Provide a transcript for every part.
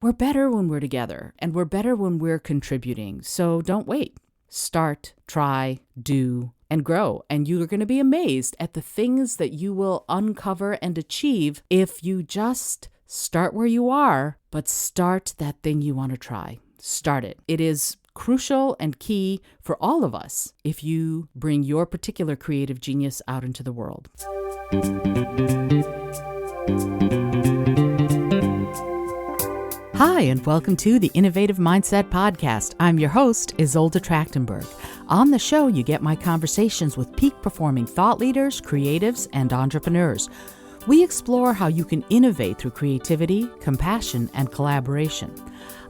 we're better when we're together, and we're better when we're contributing. So don't wait. Start, try, do, and grow. And you are going to be amazed at the things that you will uncover and achieve if you just start where you are, but start that thing you want to try. Start it. It is crucial and key for all of us if you bring your particular creative genius out into the world. Hi, and welcome to the Innovative Mindset Podcast. I'm your host, IzoldaT. On the show, you get my conversations with peak-performing thought leaders, creatives, and entrepreneurs. We explore how you can innovate through creativity, compassion, and collaboration.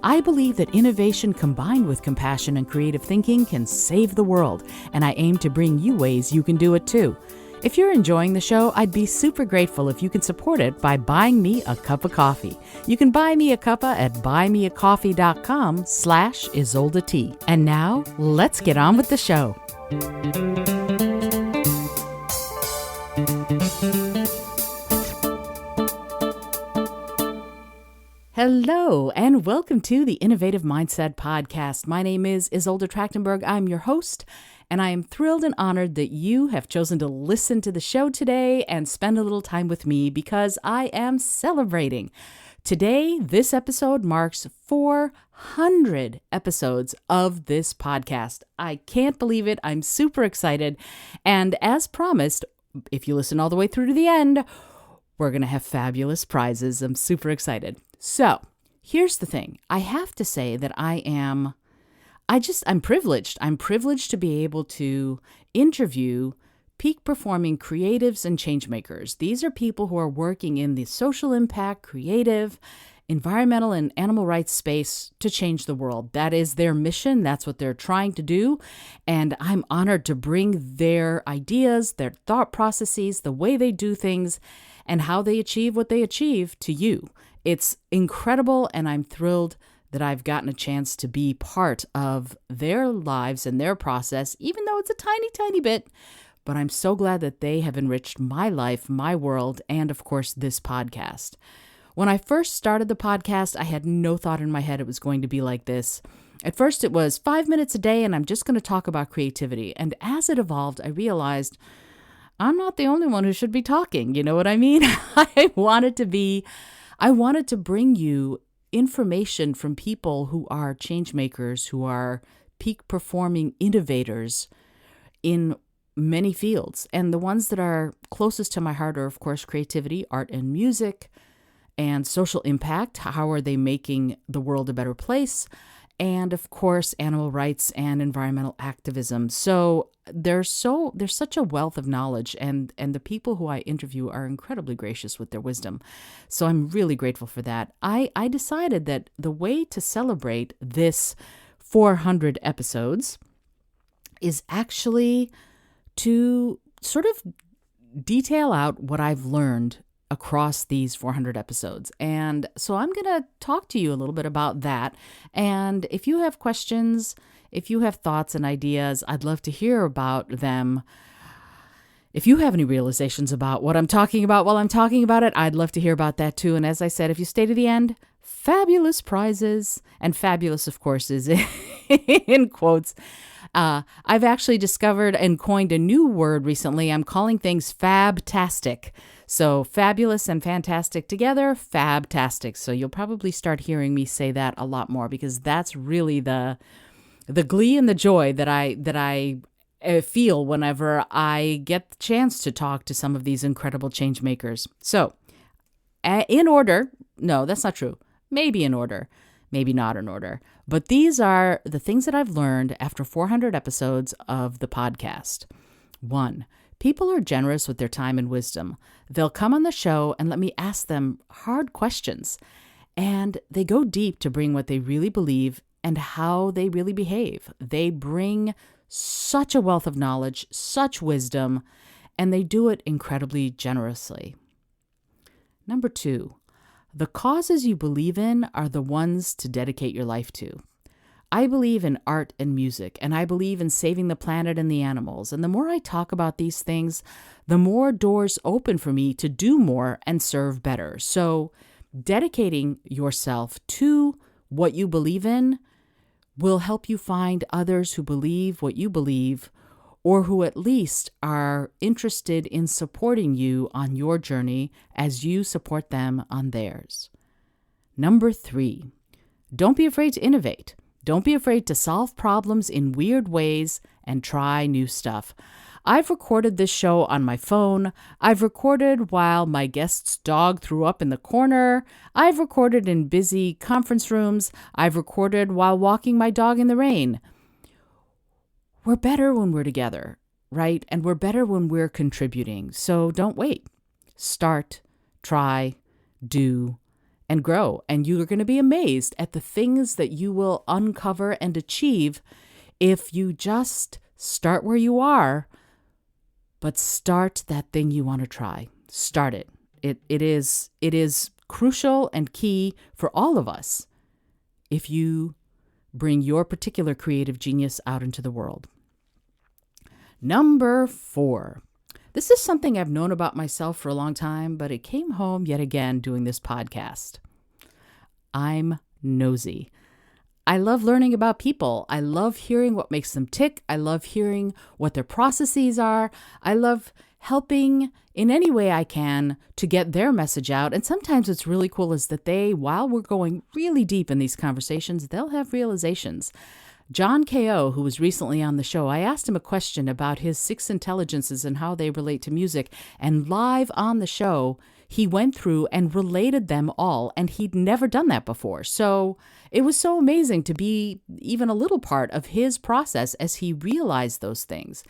I believe that innovation combined with compassion and creative thinking can save the world, and I aim to bring you ways you can do it too. If you're enjoying the show, I'd be super grateful if you can support it by buying me a cup of coffee. You can buy me a cuppa at buymeacoffee.com/IzoldaT. And now, let's get on with the show. Hello, and welcome to the Innovative Mindset Podcast. My name is IzoldaT. I'm your host, and I am thrilled and honored that you have chosen to listen to the show today and spend a little time with me because I am celebrating. Today, this episode marks 400 episodes of this podcast. I can't believe it. I'm super excited. And as promised, if you listen all the way through to the end, we're going to have fabulous prizes. I'm super excited. So here's the thing. I have to say that I'm privileged. I'm privileged to be able to interview peak performing creatives and changemakers. These are people who are working in the social impact, creative, environmental, and animal rights space to change the world. That is their mission. That's what they're trying to do. And I'm honored to bring their ideas, their thought processes, the way they do things, and how they achieve what they achieve to you. It's incredible, and I'm thrilled that I've gotten a chance to be part of their lives and their process, even though it's a tiny, tiny bit. But I'm so glad that they have enriched my life, my world, and of course, this podcast. When I first started the podcast, I had no thought in my head it was going to be like this. At first, it was 5 minutes a day, and I'm just going to talk about creativity. And as it evolved, I realized I'm not the only one who should be talking. You know what I mean? I wanted to bring you information from people who are change makers, who are peak performing innovators in many fields. And the ones that are closest to my heart are, of course, creativity, art and music, and social impact. How are they making the world a better place? And of course, animal rights and environmental activism. So there's such a wealth of knowledge, and the people who I interview are incredibly gracious with their wisdom. So I'm really grateful for that. I decided that the way to celebrate this 400 episodes is actually to sort of detail out what I've learned across these 400 episodes. And so I'm going to talk to you a little bit about that. And if you have questions, if you have thoughts and ideas, I'd love to hear about them. If you have any realizations about what I'm talking about while I'm talking about it, I'd love to hear about that too. And as I said, if you stay to the end, fabulous prizes. And fabulous, of course, is in quotes. I've actually discovered and coined a new word recently. I'm calling things fabtastic. So fabulous and fantastic together, fabtastic. So you'll probably start hearing me say that a lot more because that's really the glee and the joy that I feel whenever I get the chance to talk to some of these incredible change makers. So in order, no, that's not true. Maybe in order, maybe not in order. But these are the things that I've learned after 400 episodes of the podcast. 1, people are generous with their time and wisdom. They'll come on the show and let me ask them hard questions. And they go deep to bring what they really believe and how they really behave. They bring such a wealth of knowledge, such wisdom, and they do it incredibly generously. Number 2, the causes you believe in are the ones to dedicate your life to. I believe in art and music, and I believe in saving the planet and the animals. And the more I talk about these things, the more doors open for me to do more and serve better. So dedicating yourself to what you believe in will help you find others who believe what you believe, or who at least are interested in supporting you on your journey as you support them on theirs. Number 3, don't be afraid to innovate. Don't be afraid to solve problems in weird ways and try new stuff. I've recorded this show on my phone. I've recorded while my guest's dog threw up in the corner. I've recorded in busy conference rooms. I've recorded while walking my dog in the rain. We're better when we're together, right? And we're better when we're contributing. So don't wait. Start, try, do, and grow. And you're going to be amazed at the things that you will uncover and achieve if you just start where you are, but start that thing you want to try. Start it. It is crucial and key for all of us if you bring your particular creative genius out into the world. Number 4. This is something I've known about myself for a long time, but it came home yet again doing this podcast. I'm nosy. I love learning about people. I love hearing what makes them tick. I love hearing what their processes are. I love helping in any way I can to get their message out. And sometimes what's really cool is that while we're going really deep in these conversations, they'll have realizations. John K.O., who was recently on the show, I asked him a question about his 6 intelligences and how they relate to music. And live on the show, he went through and related them all, and he'd never done that before. So it was so amazing to be even a little part of his process as he realized those things.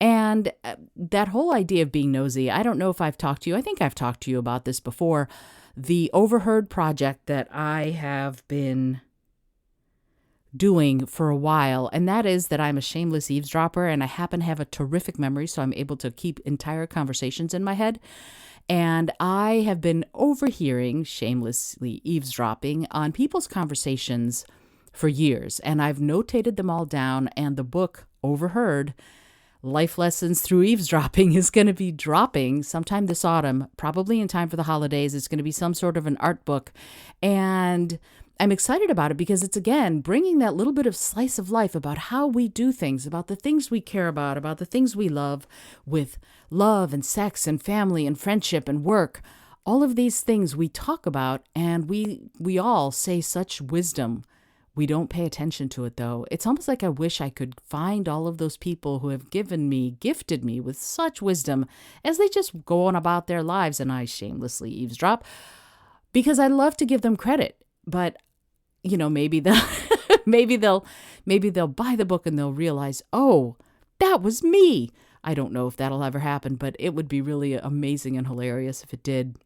And that whole idea of being nosy, I don't know if I've talked to you. I think I've talked to you about this before. The Overheard project that I have been doing for a while, and that is that I'm a shameless eavesdropper, and I happen to have a terrific memory, so I'm able to keep entire conversations in my head. And I have been overhearing, shamelessly eavesdropping on people's conversations for years, and I've notated them all down, and the book Overheard, Life Lessons Through Eavesdropping, is going to be dropping sometime this autumn, probably in time for the holidays. It's going to be some sort of an art book, and I'm excited about it because it's, again, bringing that little bit of slice of life about how we do things, about the things we care about the things we love, with love and sex and family and friendship and work. All of these things we talk about, and we all say such wisdom. We don't pay attention to it, though. It's almost like I wish I could find all of those people who have gifted me with such wisdom as they just go on about their lives, and I shamelessly eavesdrop, because I love to give them credit. But maybe they'll maybe they'll buy the book and they'll realize, oh, that was me. I don't know if that'll ever happen, but it would be really amazing and hilarious if it did.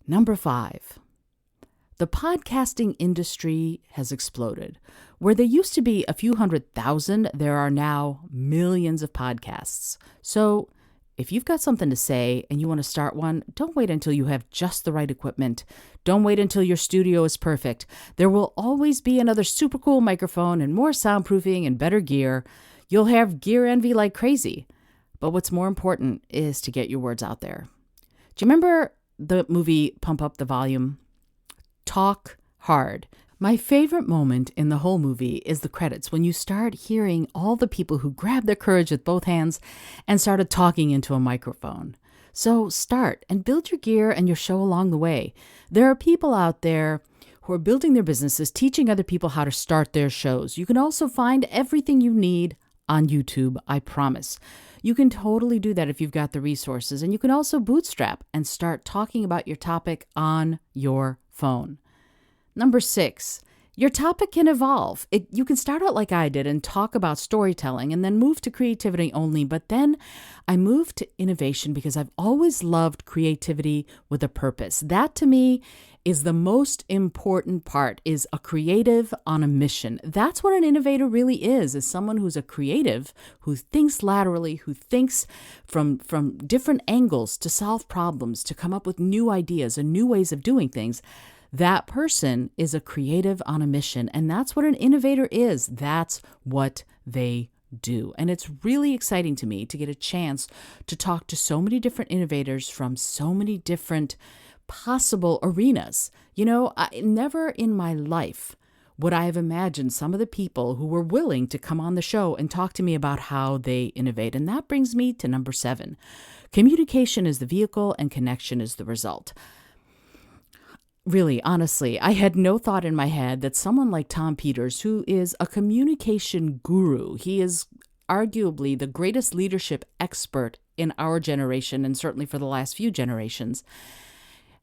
Number 5, the podcasting industry has exploded. Where there used to be a few 100,000, there are now millions of podcasts. So if you've got something to say and you want to start one, don't wait until you have just the right equipment. Don't wait until your studio is perfect. There will always be another super cool microphone and more soundproofing and better gear. You'll have gear envy like crazy. But what's more important is to get your words out there. Do you remember the movie Pump Up the Volume? Talk hard. My favorite moment in the whole movie is the credits, when you start hearing all the people who grabbed their courage with both hands and started talking into a microphone. So start and build your gear and your show along the way. There are people out there who are building their businesses, teaching other people how to start their shows. You can also find everything you need on YouTube, I promise. You can totally do that if you've got the resources. And you can also bootstrap and start talking about your topic on your phone. Number 6, your topic can evolve. You can start out like I did and talk about storytelling and then move to creativity only. But then I moved to innovation because I've always loved creativity with a purpose. That to me is the most important part, is a creative on a mission. That's what an innovator really is someone who's a creative, who thinks laterally, who thinks from different angles to solve problems, to come up with new ideas and new ways of doing things. That person is a creative on a mission, and that's what an innovator is. That's what they do. And it's really exciting to me to get a chance to talk to so many different innovators from so many different possible arenas. Never in my life would I have imagined some of the people who were willing to come on the show and talk to me about how they innovate. And that brings me to number 7. Communication is the vehicle and connection is the result. Really, honestly, I had no thought in my head that someone like Tom Peters, who is a communication guru, he is arguably the greatest leadership expert in our generation and certainly for the last few generations.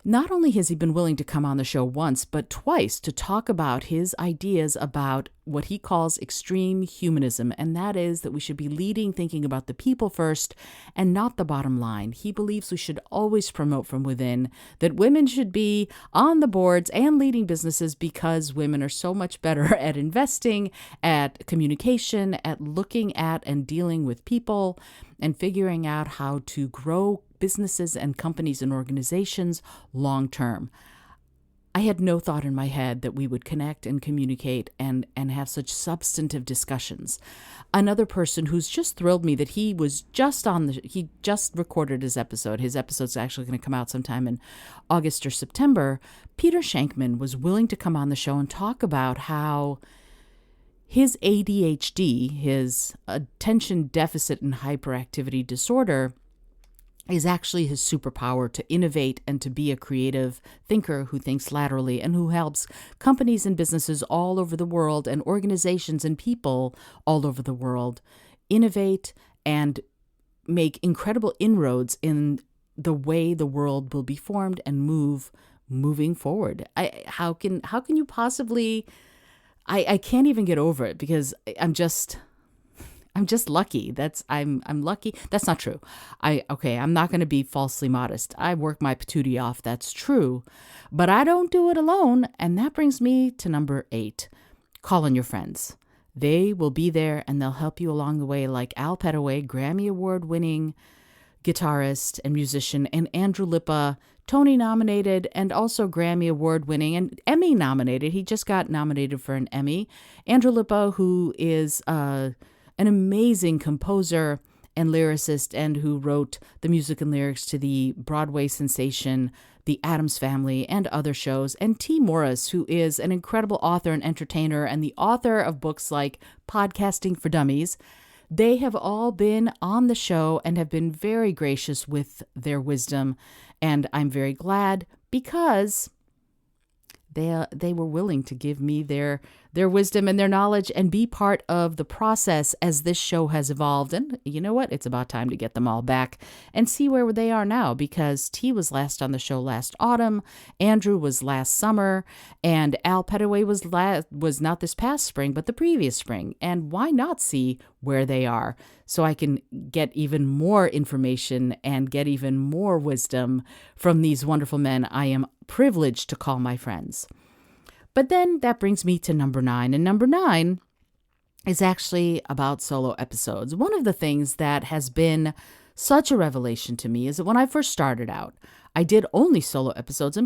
Not only has he been willing to come on the show once, but twice to talk about his ideas about what he calls extreme humanism, and that is that we should be leading thinking about the people first and not the bottom line. He believes we should always promote from within, that women should be on the boards and leading businesses because women are so much better at investing, at communication, at looking at and dealing with people, and figuring out how to grow businesses and companies and organizations long term. I had no thought in my head that we would connect and communicate and have such substantive discussions. Another person who's just thrilled me that he just recorded his episode. His episode's actually going to come out sometime in August or September. Peter Shankman was willing to come on the show and talk about how his ADHD, his attention deficit and hyperactivity disorder, is actually his superpower to innovate and to be a creative thinker who thinks laterally and who helps companies and businesses all over the world and organizations and people all over the world innovate and make incredible inroads in the way the world will be formed and moving forward. How can you possibly... I can't even get over it because I'm just lucky. I'm lucky. That's not true. I'm not going to be falsely modest. I work my patootie off. That's true. But I don't do it alone. And that brings me to number 8. Call on your friends. They will be there and they'll help you along the way, like Al Petaway, Grammy Award-winning guitarist and musician, and Andrew Lippa, Tony nominated and also Grammy Award-winning and Emmy nominated. He just got nominated for an Emmy. Andrew Lippa, who is an amazing composer and lyricist and who wrote the music and lyrics to the Broadway sensation The Addams Family and other shows, and T. Morris, who is an incredible author and entertainer and the author of books like Podcasting for Dummies. They have all been on the show and have been very gracious with their wisdom, and I'm very glad because they were willing to give me their wisdom and their knowledge and be part of the process as this show has evolved. And you know what? It's about time to get them all back and see where they are now, because T was last on the show last autumn, Andrew was last summer, and Al Petaway was not this past spring, but the previous spring. And why not see where they are so I can get even more information and get even more wisdom from these wonderful men I am privileged to call my friends. But then that brings me to number 9. And number 9 is actually about solo episodes. One of the things that has been such a revelation to me is that when I first started out, I did only solo episodes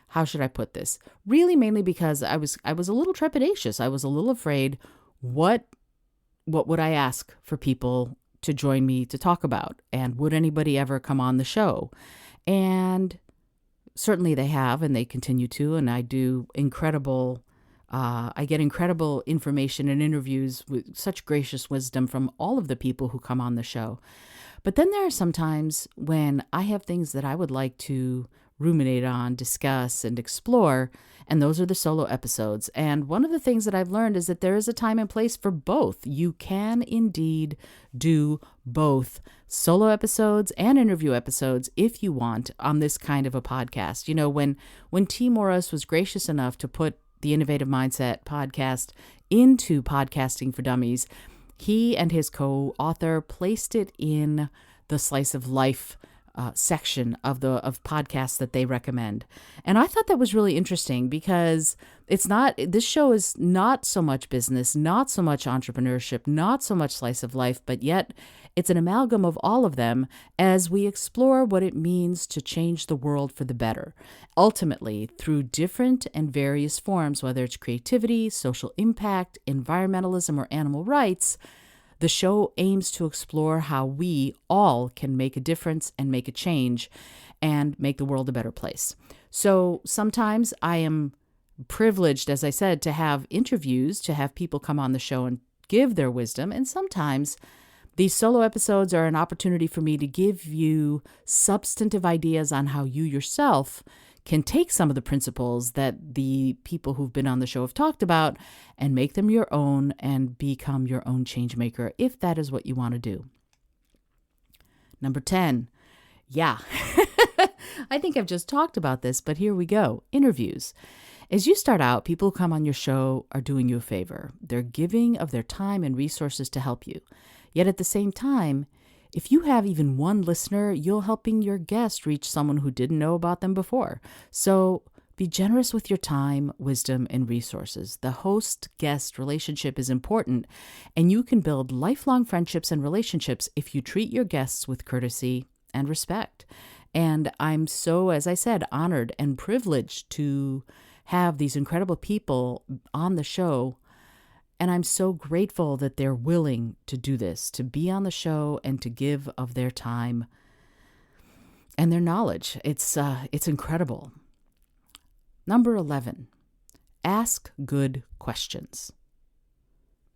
how should I put this? Really mainly because I was a little trepidatious. I was a little afraid, what would I ask for people to join me to talk about? And would anybody ever come on the show? And certainly they have, and they continue to, and I do I get incredible information and interviews with such gracious wisdom from all of the people who come on the show. But then there are some times when I have things that I would like to ruminate on, discuss, and explore, and those are the solo episodes. And one of the things that I've learned is that there is a time and place for both. You can indeed do both solo episodes and interview episodes if you want on this kind of a podcast. You know, when T. Morris was gracious enough to put the Innovative Mindset podcast into Podcasting for Dummies, he and his co-author placed it in the Slice of Life section of podcasts that they recommend. And I thought that was really interesting because this show is not so much business, not so much entrepreneurship, not so much slice of life, but yet it's an amalgam of all of them as we explore what it means to change the world for the better, ultimately through different and various forms, whether it's creativity, social impact, environmentalism, or animal rights. The show aims to explore how we all can make a difference and make a change and make the world a better place. So sometimes I am privileged, as I said, to have interviews, to have people come on the show and give their wisdom. And sometimes these solo episodes are an opportunity for me to give you substantive ideas on how you yourself can take some of the principles that the people who've been on the show have talked about and make them your own and become your own change maker, if that is what you want to do. Number 10. Yeah, I think I've just talked about this, but here we go. Interviews. As you start out, people who come on your show are doing you a favor. They're giving of their time and resources to help you. Yet at the same time, if you have even one listener, you're helping your guest reach someone who didn't know about them before. So be generous with your time, wisdom, and resources. The host-guest relationship is important, and you can build lifelong friendships and relationships if you treat your guests with courtesy and respect. And I'm so, as I said, honored and privileged to have these incredible people on the show. And I'm so grateful that they're willing to do this, to be on the show and to give of their time and their knowledge. It's incredible. Number 11, ask good questions.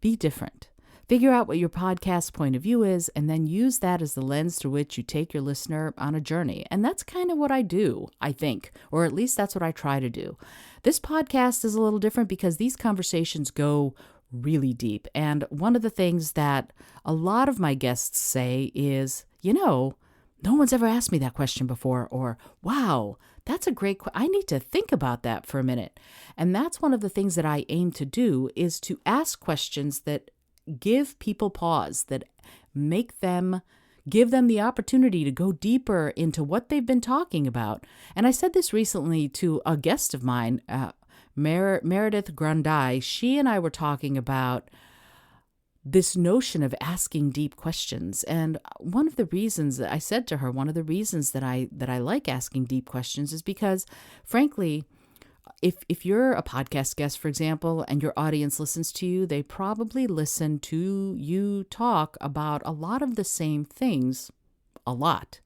Be different. Figure out what your podcast's point of view is, and then use that as the lens through which you take your listener on a journey. And that's kind of what I do, I think, or at least that's what I try to do. This podcast is a little different because these conversations go really deep. And one of the things that a lot of my guests say is, no one's ever asked me that question before, or, wow, that's a great question. I need to think about that for a minute. And that's one of the things that I aim to do, is to ask questions that give people pause, that give them the opportunity to go deeper into what they've been talking about. And I said this recently to a guest of mine, Meredith Grundy. She and I were talking about this notion of asking deep questions. And one of the reasons that I said to her, one of the reasons that I like asking deep questions is because, frankly, if you're a podcast guest, for example, and your audience listens to you, they probably listen to you talk about a lot of the same things a lot.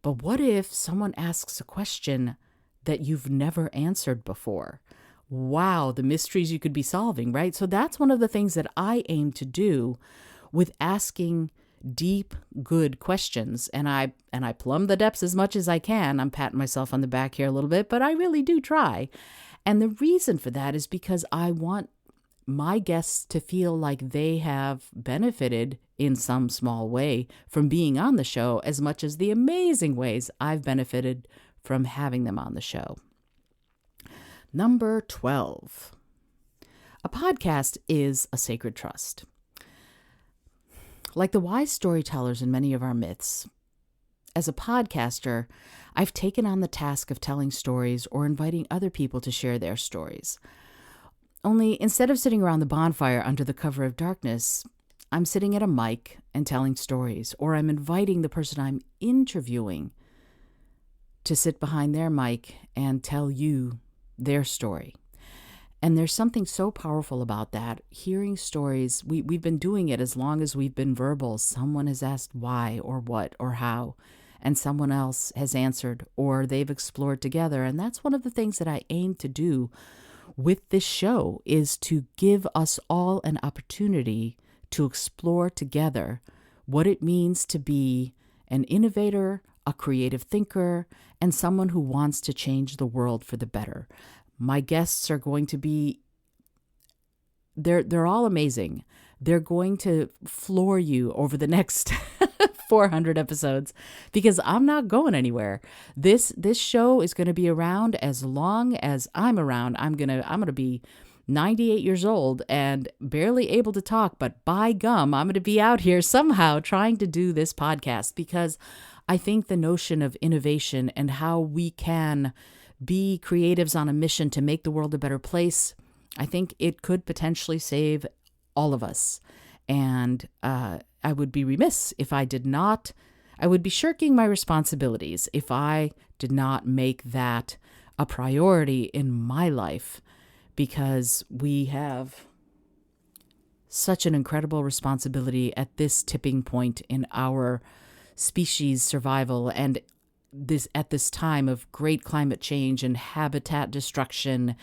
But what if someone asks a question that you've never answered before? Wow, the mysteries you could be solving, right? So that's one of the things that I aim to do with asking deep, good questions. And I plumb the depths as much as I can. I'm patting myself on the back here a little bit, but I really do try. And the reason for that is because I want my guests to feel like they have benefited in some small way from being on the show as much as the amazing ways I've benefited from having them on the show. Number 12. A podcast is a sacred trust. Like the wise storytellers in many of our myths, as a podcaster, I've taken on the task of telling stories or inviting other people to share their stories. Only instead of sitting around the bonfire under the cover of darkness, I'm sitting at a mic and telling stories, or I'm inviting the person I'm interviewing to sit behind their mic and tell you their story. And there's something so powerful about that. Hearing stories, we've been doing it as long as we've been verbal. Someone has asked why or what or how, and someone else has answered, or they've explored together. And that's one of the things that I aim to do with this show, is to give us all an opportunity to explore together what it means to be an innovator, a creative thinker, and someone who wants to change the world for the better. My guests are going to be, they're all amazing. They're going to floor you over the next 400 episodes because I'm not going anywhere. This show is going to be around as long as I'm around. I'm going to be 98 years old and barely able to talk, but by gum, I'm going to be out here somehow trying to do this podcast, because I think the notion of innovation and how we can be creatives on a mission to make the world a better place, I think it could potentially save all of us. And I would be remiss if I did not, I would be shirking my responsibilities if I did not make that a priority in my life, because we have such an incredible responsibility at this tipping point in our species survival and at this time of great climate change and habitat destruction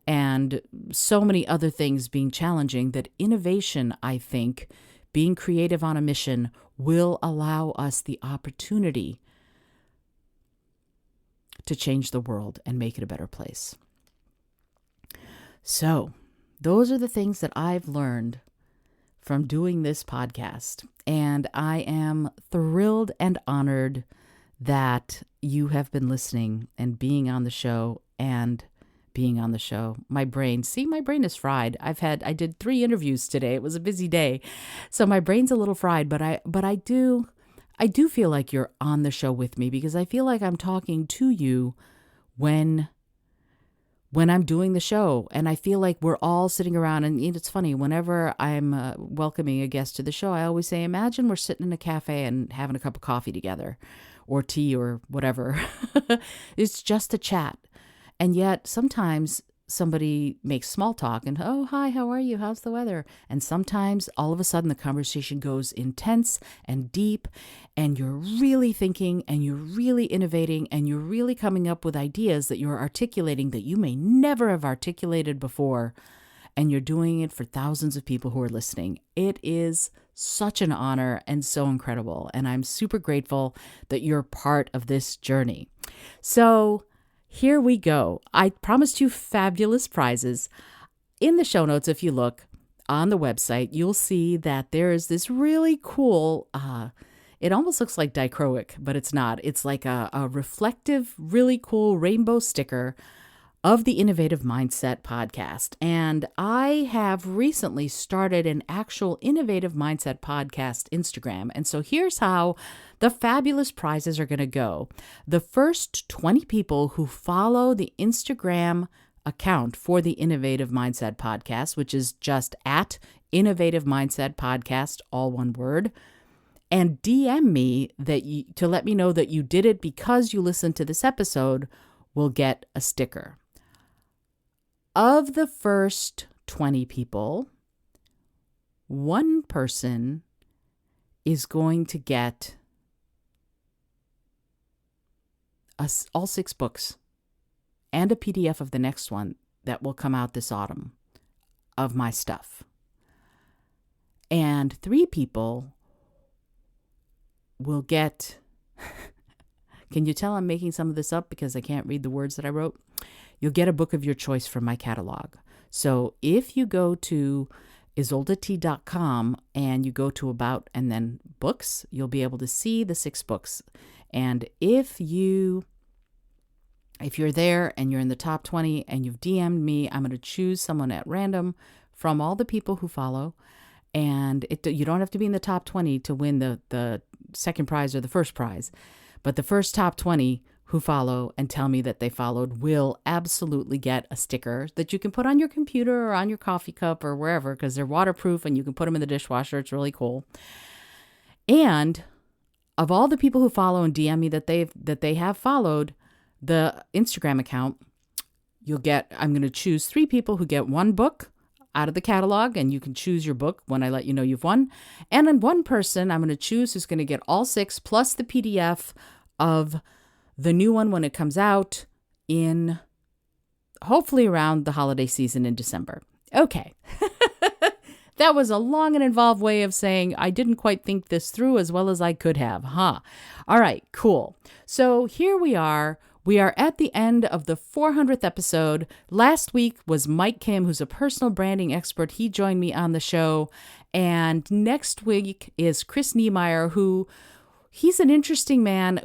and so many other things being challenging, that innovation, I think, being creative on a mission, will allow us the opportunity to change the world and make it a better place. So, those are the things that I've learned from doing this podcast, and I am thrilled and honored that you have been listening and being on the show My brain is fried. I did 3 interviews today. It was a busy day. So my brain's a little fried, but I do feel like you're on the show with me, because I feel like I'm talking to you when I'm doing the show, and I feel like we're all sitting around. And it's funny, whenever I'm welcoming a guest to the show, I always say, imagine we're sitting in a cafe and having a cup of coffee together, or tea, or whatever. It's just a chat. And yet sometimes somebody makes small talk and, oh, hi, how are you? How's the weather? And sometimes all of a sudden the conversation goes intense and deep, and you're really thinking, and you're really innovating, and you're really coming up with ideas that you're articulating that you may never have articulated before. And you're doing it for thousands of people who are listening. It is such an honor and so incredible. And I'm super grateful that you're part of this journey. So here we go. I promised you fabulous prizes. In the show notes, if you look on the website, you'll see that there is this really cool, it almost looks like dichroic, but it's not. It's like a reflective, really cool rainbow sticker of the Innovative Mindset podcast. And I have recently started an actual Innovative Mindset podcast Instagram. And so here's how the fabulous prizes are going to go. The first 20 people who follow the Instagram account for the Innovative Mindset podcast, which is just at Innovative Mindset podcast, all one word, and DM me to let me know that you did it because you listened to this episode, will get a sticker. Of the first 20 people, one person is going to get all 6 books and a PDF of the next one that will come out this autumn of my stuff. And 3 people will get, can you tell I'm making some of this up because I can't read the words that I wrote? You'll get a book of your choice from my catalog. So if you go to IzoldaT.com and you go to About and then Books, you'll be able to see the 6 books. And if you're there and you're in the top 20 and you've DM'd me, I'm going to choose someone at random from all the people who follow. And you don't have to be in the top 20 to win the second prize or the first prize. But the first top 20 who follow and tell me that they followed will absolutely get a sticker that you can put on your computer or on your coffee cup or wherever, because they're waterproof and you can put them in the dishwasher. It's really cool. And of all the people who follow and DM me that they have followed the Instagram account, I'm going to choose 3 people who get 1 book out of the catalog, and you can choose your book when I let you know you've won. And then 1 person I'm going to choose who's going to get all 6 plus the PDF of the new one when it comes out in hopefully around the holiday season in December. Okay. That was a long and involved way of saying I didn't quite think this through as well as I could have, huh? All right, cool. So here we are. We are at the end of the 400th episode. Last week was Mike Kim, who's a personal branding expert. He joined me on the show. And next week is Chris Niemeyer, he's an interesting man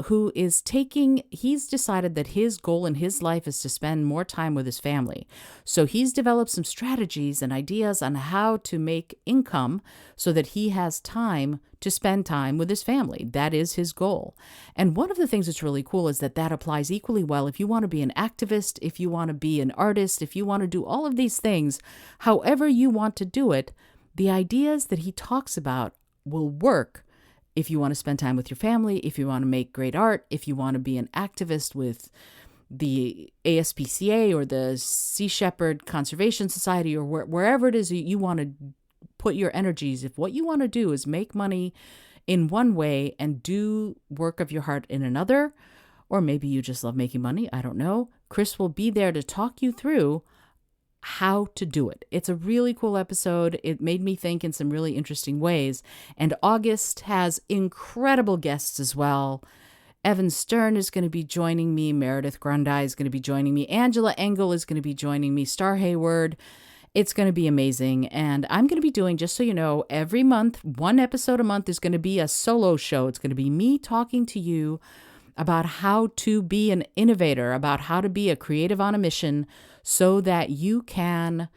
he's decided that his goal in his life is to spend more time with his family. So he's developed some strategies and ideas on how to make income so that he has time to spend time with his family. That is his goal. And one of the things that's really cool is that applies equally well if you want to be an activist, if you want to be an artist, if you want to do all of these things, however you want to do it, the ideas that he talks about will work if you want to spend time with your family, if you want to make great art, if you want to be an activist with the ASPCA or the Sea Shepherd Conservation Society or wherever it is you want to put your energies, if what you want to do is make money in one way and do work of your heart in another, or maybe you just love making money, I don't know, Chris will be there to talk you through how to do it. It's a really cool episode. It made me think in some really interesting ways. And August has incredible guests as well. Evan Stern is going to be joining me. Meredith Grundy is going to be joining me. Angela Engel is going to be joining me. Star Hayward. It's going to be amazing. And I'm going to be doing, just so you know, every month, one episode a month is going to be a solo show. It's going to be me talking to you about how to be an innovator, about how to be a creative on a mission so that you can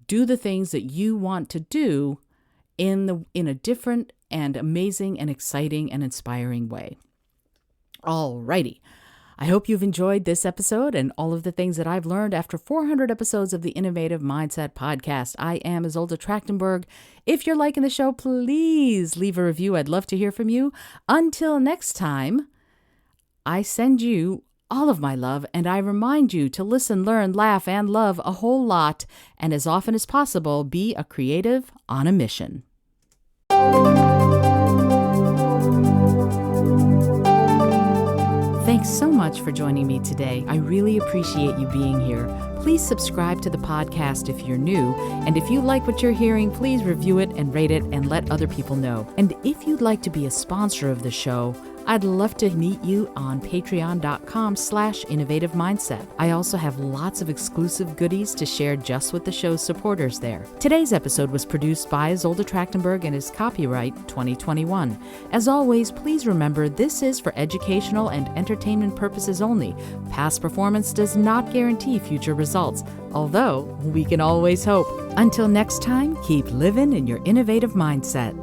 do the things that you want to do in a different and amazing and exciting and inspiring way. Alrighty. I hope you've enjoyed this episode and all of the things that I've learned after 400 episodes of the Innovative Mindset Podcast. I am Izolda Trachtenberg. If you're liking the show, please leave a review. I'd love to hear from you. Until next time, I send you all of my love, and I remind you to listen, learn, laugh, and love a whole lot, and as often as possible, be a creative on a mission. Thanks so much for joining me today. I really appreciate you being here. Please subscribe to the podcast if you're new. And if you like what you're hearing, please review it and rate it and let other people know. And if you'd like to be a sponsor of the show, I'd love to meet you on patreon.com/innovative mindset. I also have lots of exclusive goodies to share just with the show's supporters there. Today's episode was produced by Izolda Trachtenberg and is copyright 2021. As always, please remember this is for educational and entertainment purposes only. Past performance does not guarantee future results, although we can always hope. Until next time, keep living in your innovative mindset.